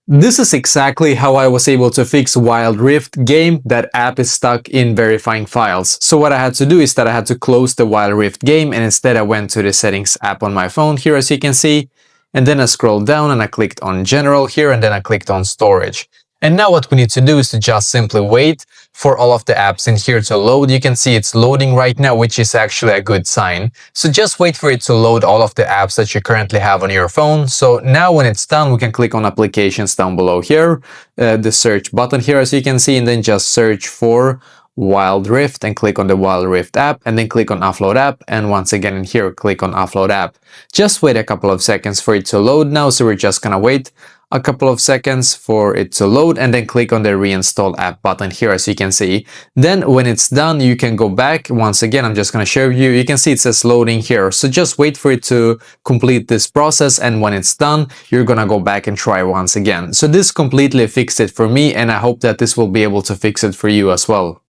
This is exactly how I was able to fix Wild Rift game. That app is stuck in verifying files. So what I had to do is that I had to close the Wild Rift game, and instead I went to the settings app on my phone here, as you can see, and then I scrolled down and I clicked on general here, and then I clicked on storage. And now what we need to do is to just simply wait for all of the apps in here to load. You can see it's loading right now, which is actually a good sign. So just wait for it to load all of the apps that you currently have on your phone. So now when it's done, we can click on applications down below here, the search button here, as you can see, and then just search for Wild Rift and click on the Wild Rift app, and then click on Offload app, and once again in here click on Offload app. Just wait a couple of seconds for it to load now, so we're just gonna wait a couple of seconds for it to load, and then click on the reinstall app button here, as you can see. Then when it's done, you can go back. Once again, I'm just going to show you. You can see it says loading here. So just wait for it to complete this process, and when it's done, you're going to go back and try once again. So this completely fixed it for me, and I hope that this will be able to fix it for you as well.